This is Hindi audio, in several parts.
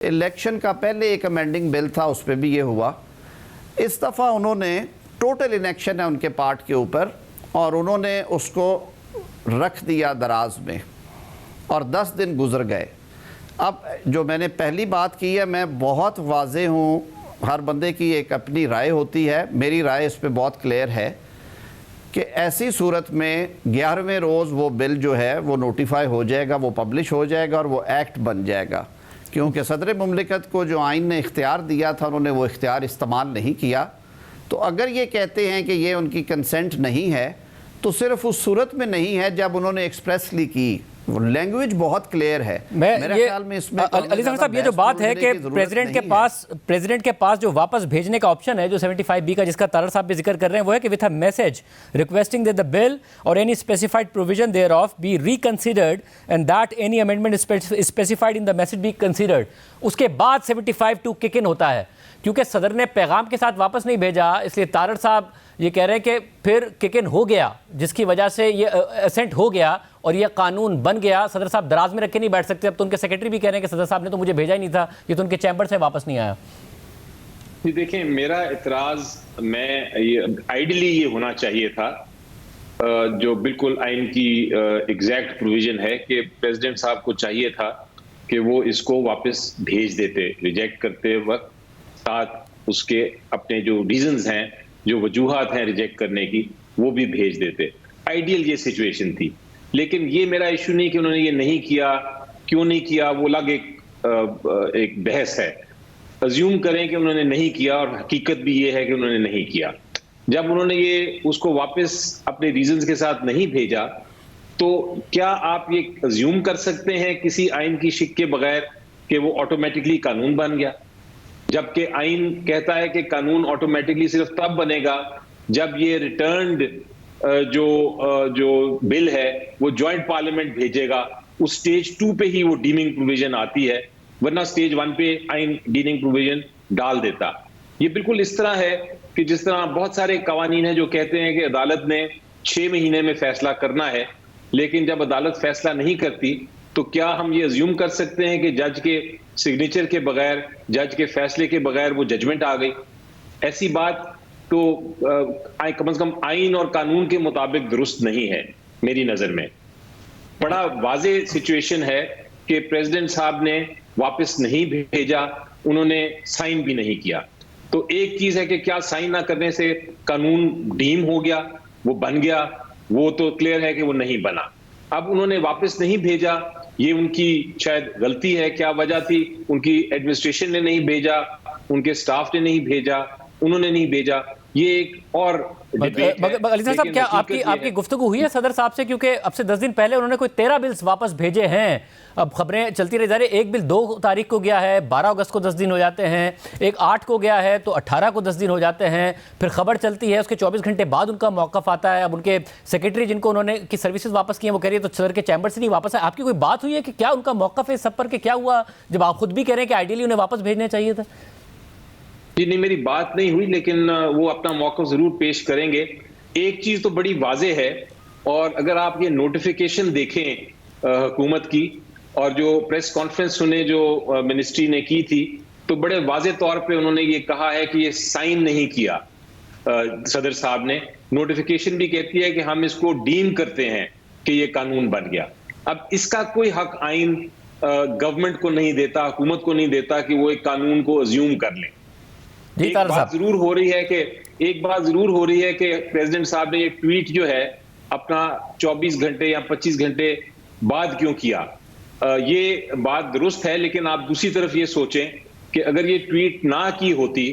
इलेक्शन का पहले एक अमेंडिंग बिल था, उस पर भी ये हुआ। इस दफ़ा उन्होंने टोटल इलेक्शन है उनके पार्ट के ऊपर और उन्होंने उसको रख दिया दराज में और 10 दिन गुजर गए। अब जो मैंने पहली बात की है, मैं बहुत वाज़े हूँ, हर बंदे की एक अपनी राय होती है, मेरी राय इस पर बहुत क्लियर है कि ऐसी सूरत में 11वें रोज़ वो बिल जो है वो नोटिफाई हो जाएगा, वो पब्लिश हो जाएगा और वो एक्ट बन जाएगा, क्योंकि सदर मुमलिकत को जो आइन ने इख्तियार दिया था उन्होंने वो इख्तियार इस्तेमाल नहीं किया। तो अगर ये कहते हैं कि ये उनकी कंसेंट नहीं है तो सिर्फ उस सूरत में नहीं है जब उन्होंने एक्सप्रेसली की। लैंग्वेज बहुत क्लियर है। मेरे ख्याल में इसमें अली साहब ये जो बात है कि प्रेसिडेंट के पास जो वापस भेजने का ऑप्शन है, जो 75B का, जिसका तारड़ साहब भी जिक्र कर रहे हैं, वो है कि with a message requesting that the bill or any specified provision thereof be reconsidered and that any amendment specified in the message be considered. उसके बाद 75(2) किक इन होता है। क्योंकि सदर ने पैगाम के साथ वापस नहीं भेजा, इसलिए तारड़ साहब ये कह रहे हैं कि फिर किक इन हो गया, जिसकी वजह से ये असेंट हो गया और ये कानून बन गया। सदर साहब दराज में रख के नहीं बैठ सकते। अब तो उनके सेक्रेटरी भी कह रहे हैं कि सदर साहब ने तो मुझे भेजा ही नहीं था, ये तो उनके चैम्बर से वापस नहीं आया। जी देखिए, मेरा इतराज आइडियली ये होना चाहिए था, जो बिल्कुल आइन की एग्जैक्ट प्रोविजन है कि प्रेसिडेंट साहब को चाहिए था कि वो इसको वापस भेज देते रिजेक्ट करते वक्त, साथ उसके अपने जो रीजंस हैं, जो वजूहात हैं रिजेक्ट करने की, वो भी भेज देते। आइडियल ये सिचुएशन थी। लेकिन ये मेरा इशू नहीं कि उन्होंने ये नहीं किया, क्यों नहीं किया, वो अलग एक बहस है। अज्यूम करें कि उन्होंने नहीं किया और हकीकत भी ये है कि उन्होंने नहीं किया। जब उन्होंने ये उसको वापस अपने रीजंस के साथ नहीं भेजा, तो क्या आप ये अज्यूम कर सकते हैं किसी आइन की शिक के बगैर कि वो ऑटोमेटिकली कानून बन गया? जबकि आइन कहता है कि कानून ऑटोमेटिकली सिर्फ तब बनेगा जब ये रिटर्न्ड जो बिल है वो जॉइंट पार्लियामेंट भेजेगा। उस स्टेज 2 पे ही वो डीमिंग प्रोविजन आती है, वरना स्टेज 1 पे आइन डीमिंग प्रोविजन डाल देता। ये बिल्कुल इस तरह है कि जिस तरह बहुत सारे कवानीन हैं जो कहते हैं कि अदालत ने 6 महीने में फैसला करना है, लेकिन जब अदालत फैसला नहीं करती तो क्या हम ये अज्यूम कर सकते हैं कि जज के सिग्नेचर के बगैर, जज के फैसले के बगैर वो जजमेंट आ गई? ऐसी बात तो कम से कम आइन और कानून के मुताबिक दुरुस्त नहीं है मेरी नजर में। बड़ा वाजे सिचुएशन है कि प्रेसिडेंट साहब ने वापस नहीं भेजा, उन्होंने साइन भी नहीं किया। तो एक चीज है कि क्या साइन ना करने से कानून डीम हो गया, वो बन गया, वो तो क्लियर है कि वो नहीं बना। अब उन्होंने वापस नहीं भेजा, ये उनकी शायद गलती है। क्या वजह थी? उनकी एडमिनिस्ट्रेशन ने नहीं भेजा, उनके स्टाफ ने नहीं भेजा, उन्होंने नहीं भेजा। ये एक और अली साहब, क्या आपकी गुफ्तगू हुई है सदर साहब से? क्योंकि अब से 10 दिन पहले उन्होंने कोई 13 बिल्स वापस भेजे हैं। अब खबरें चलती रही जा रही, एक बिल 2 तारीख को गया है, 12 अगस्त को 10 दिन हो जाते हैं, एक 8 को गया है तो 18 को 10 दिन हो जाते हैं, फिर खबर चलती है उसके 24 घंटे बाद उनका मौक़िफ़ आता है। अब उनके सेक्रेटरी जिनको उन्होंने की सर्विसेज वापस की हैं वो कह रही है तो सदर के चैम्बर से नहीं वापस है। आपकी कोई बात हुई है कि क्या उनका मौक़िफ़ है इस सब पर, कि क्या हुआ जब आप खुद भी कह रहे हैं कि आइडियली उन्हें वापस भेजने चाहिए था? जी नहीं, मेरी बात नहीं हुई, लेकिन वो अपना मौक़िफ़ जरूर पेश करेंगे। एक चीज तो बड़ी वाज़ेह है, और अगर आप ये नोटिफिकेशन देखें हुकूमत की और जो प्रेस कॉन्फ्रेंस सुने जो मिनिस्ट्री ने की थी, तो बड़े वाज़ेह तौर पे उन्होंने ये कहा है कि ये साइन नहीं किया सदर साहब ने। नोटिफिकेशन भी कहती है कि हम इसको डीम करते हैं कि ये कानून बन गया। अब इसका कोई हक आइन गवर्नमेंट को नहीं देता, हुकूमत को नहीं देता कि वो एक कानून को अज्यूम कर लें। एक बात जरूर हो रही है कि प्रेसिडेंट साहब ने ये ट्वीट जो है अपना 24 घंटे या 25 घंटे बाद क्यों किया, ये बात दुरुस्त है। लेकिन आप दूसरी तरफ ये सोचें कि अगर ये ट्वीट ना की होती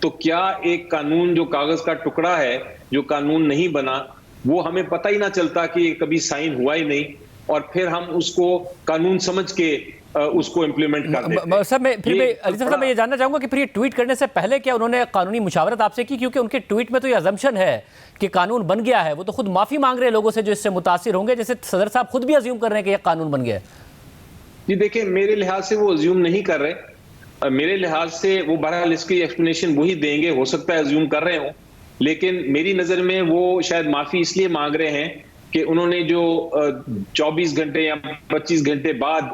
तो क्या एक कानून जो कागज का टुकड़ा है, जो कानून नहीं बना, वो हमें पता ही ना चलता कि कभी साइन हुआ ही नहीं, और फिर हम उसको कानून समझ के उसको इंप्लीमेंट कर देते। सर अली साहब मैं ये जानना चाहूंगा कि फिर ये ट्वीट करने से पहले क्या उन्होंने कानूनी मुशावरत आपसे की? क्योंकि उनके ट्वीट में तो ये अजम्पशन है कि कानून बन गया है। वो तो खुद माफी मांग रहे हैं लोगों से जो इससे मुतासिर होंगे, जैसे सदर साहब खुद भी अज्यूम कर रहे हैं कि ये कानून बन गया है। जी देखिए, मेरे लिहाज से वो अज्यूम नहीं कर रहे। मेरे लिहाज से वो बहरहाल इसकी एक्सप्लेनेशन वही देंगे, हो सकता है अज्यूम कर रहे हो, लेकिन मेरी नजर में वो शायद माफी इसलिए मांग रहे हैं कि उन्होंने जो 24 घंटे या 25 घंटे बाद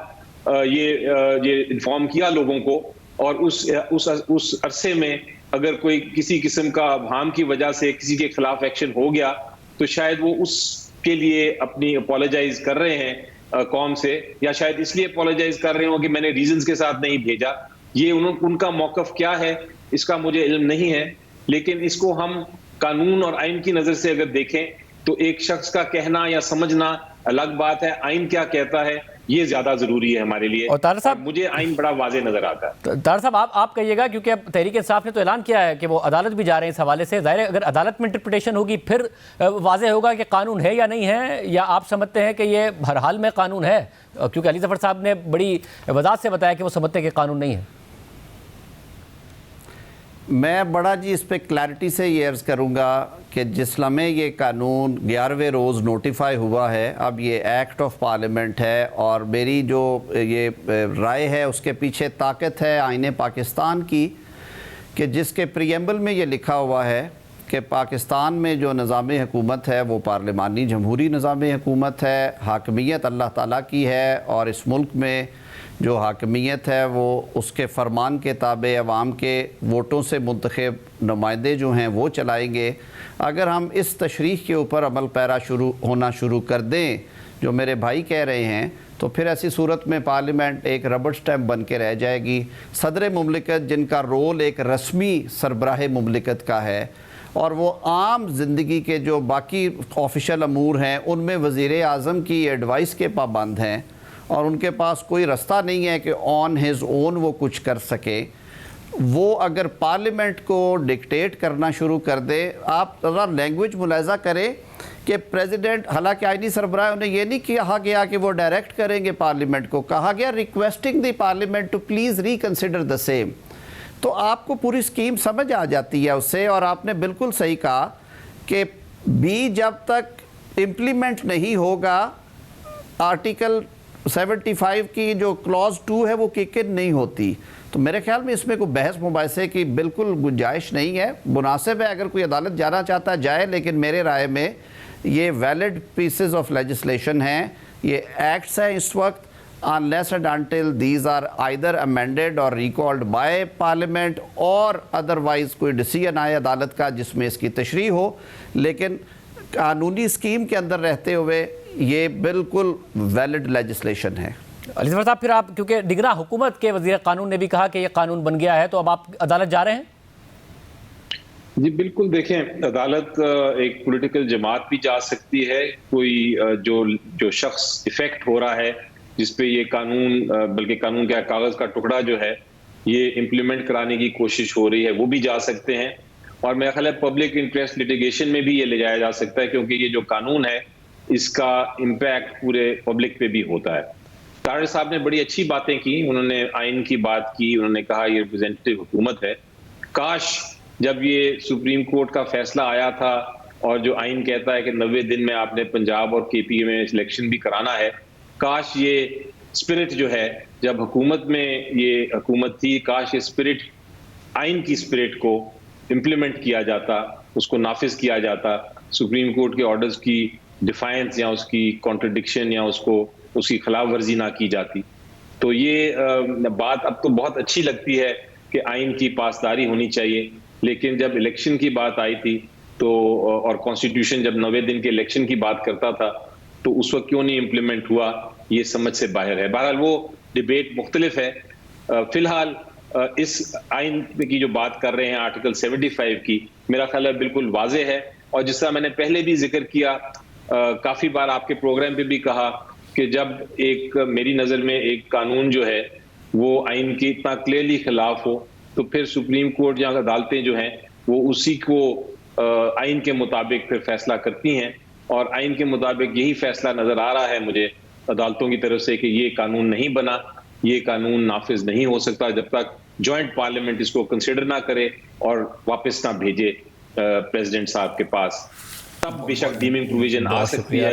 ये इन्फॉर्म किया लोगों को, और उस अरसे में अगर कोई किसी किस्म का अबहाम की वजह से किसी के खिलाफ एक्शन हो गया तो शायद वो उसके लिए अपनी अपोलोजाइज कर रहे हैं कौम से, या शायद इसलिए अपोलोजाइज कर रहे हो कि मैंने रीजंस के साथ नहीं भेजा। ये उनका मौकफ क्या है इसका मुझे इल्म नहीं है, लेकिन इसको हम कानून और आइन की नजर से अगर देखें तो एक शख्स का कहना या समझना अलग बात है, आइन क्या कहता है ये ज्यादा जरूरी है हमारे लिए। और तार साहब, मुझे आइन बड़ा वाज़ेह नजर आता है। तार साहब, आप कहिएगा, क्योंकि अब तहरीक इंसाफ ने तो ऐलान किया है कि वो अदालत भी जा रहे हैं इस हवाले से। ज़ाहिर है अगर अदालत में इंटरप्रिटेशन होगी फिर वाज़ेह होगा कि कानून है या नहीं है, या आप समझते हैं कि ये हर हाल में कानून है? क्योंकि अली ज़फ़र साहब ने बड़ी वज़ाहत से बताया कि वो समझते हैं कि कानून नहीं है। मैं बड़ा जी इस पर क्लैरिटी से ये अर्ज़ करूँगा कि जिस लम्हे ये कानून 11वें रोज़ नोटिफाई हुआ है, अब ये एक्ट ऑफ पार्लियामेंट है, और मेरी जो ये राय है उसके पीछे ताकत है आईने पाकिस्तान की, कि जिसके प्रीएम्बल में ये लिखा हुआ है कि पाकिस्तान में जो निज़ाम हुकूमत है वो पार्लिमानी जमहूरी निज़ाम हुकूमत है, हाकमियत अल्लाह ताला की है, और इस मुल्क में जो हाकमियत है वो उसके फरमान के ताबे अवाम के वोटों से मुंतखब नुमाइंदे जो हैं वो चलाएंगे। अगर हम इस तशरीह के ऊपर अमल पैरा होना शुरू कर दें जो मेरे भाई कह रहे हैं, तो फिर ऐसी सूरत में पार्लियामेंट एक रबड़ स्टैम्प बन के रह जाएगी। सदर मुमलिकत जिनका रोल एक रस्मी सरबराह मुमलिकत का है, और वो आम ज़िंदगी के जो बाकी ऑफिशियल अमूर हैं उनमें वज़ीर आज़म की एडवाइस के पाबंद हैं, और उनके पास कोई रास्ता नहीं है कि ऑन हिज ओन वो कुछ कर सके। वो अगर पार्लियामेंट को डिक्टेट करना शुरू कर दे, आप ज़रा लैंग्वेज मुलाहिज़ा करें कि प्रेसिडेंट, हालांकि आईनी सरबराह ने ये नहीं कहा गया कि वो डायरेक्ट करेंगे पार्लियामेंट को, कहा गया requesting the parliament to please reconsider the same. तो आपको पूरी स्कीम समझ आ जाती है उससे। और आपने बिल्कुल सही कहा कि बी जब तक इम्प्लीमेंट नहीं होगा, आर्टिकल 75 की जो क्लॉज 2 है वो किक इन नहीं होती। तो मेरे ख्याल में इसमें कोई बहस मुबाहिसे की बिल्कुल गुंजाइश नहीं है। मुनासिब है अगर कोई अदालत जाना चाहता जाए, लेकिन मेरे राय में ये वैलिड पीसेस ऑफ लेजिस्लेशन हैं, ये एक्ट्स हैं इस वक्त, unless and until these are either amended or recalled by parliament और अदरवाइज़ कोई डिसीजन आए अदालत का जिसमें इसकी तशरीह हो। लेकिन कानूनी स्कीम के अंदर रहते हुए ये बिल्कुल वैलिड लेजिस्लेशन है। अली ज़फ़र साहब, फिर आप, क्योंकि निगरां हुकूमत के वज़ीर कानून ने भी कहा कि ये कानून बन गया है, तो अब आप अदालत जा रहे हैं? जी बिल्कुल, देखें, अदालत एक पॉलिटिकल जमात भी जा सकती है, कोई जो शख्स इफेक्ट हो रहा है जिसपे ये कानून, बल्कि कानून का कागज का टुकड़ा जो है ये इम्प्लीमेंट कराने की कोशिश हो रही है, वो भी जा सकते हैं। और मेरा ख्याल है पब्लिक इंटरेस्ट लिटिगेशन में भी ये ले जाया जा सकता है, क्योंकि ये जो कानून है इसका इम्पैक्ट पूरे पब्लिक पे भी होता है। तारिक साहब ने बड़ी अच्छी बातें की, उन्होंने आइन की बात की, उन्होंने कहा ये रिप्रेजेंटेटिव हुकूमत है। काश जब ये सुप्रीम कोर्ट का फैसला आया था और जो आइन कहता है कि 90 दिन में आपने पंजाब और KP में इलेक्शन भी कराना है, काश ये स्पिरिट जो है, जब हुकूमत में ये हुकूमत थी, काश ये स्पिरिट, आइन की स्पिरिट को इम्प्लीमेंट किया जाता, उसको नाफिज किया जाता, सुप्रीम कोर्ट के ऑर्डर्स की डिफाइंस या उसकी कॉन्ट्रडिक्शन या उसकी खिलाफ वर्जी ना की जाती। तो ये बात अब तो बहुत अच्छी लगती है कि आइन की पासदारी होनी चाहिए, लेकिन जब इलेक्शन की बात आई थी तो, और कॉन्स्टिट्यूशन जब 90 दिन के इलेक्शन की बात करता था, तो उस वक्त क्यों नहीं इम्प्लीमेंट हुआ, ये समझ से बाहर है। बहरहाल वो डिबेट मुख्तलिफ है। फिलहाल इस आइन की जो बात कर रहे हैं आर्टिकल 75 की, मेरा ख्याल है बिल्कुल वाज़ेह है। और जिस तरह मैंने पहले भी जिक्र किया, काफ़ी बार आपके प्रोग्राम पे भी कहा कि जब एक, मेरी नज़र में एक कानून जो है वो आइन के इतना क्लियरली खिलाफ हो, तो फिर सुप्रीम कोर्ट या अदालतें जो हैं वो उसी को आइन के मुताबिक फिर फैसला करती हैं। और आइन के मुताबिक यही फैसला नजर आ रहा है मुझे अदालतों की तरफ से कि ये कानून नहीं बना, ये कानून नाफिज नहीं हो सकता जब तक जॉइंट पार्लियामेंट इसको कंसिडर ना करे और वापस ना भेजे प्रेसिडेंट साहब के पास। तब बेशक डीमिंग प्रोविजन आ सकती है,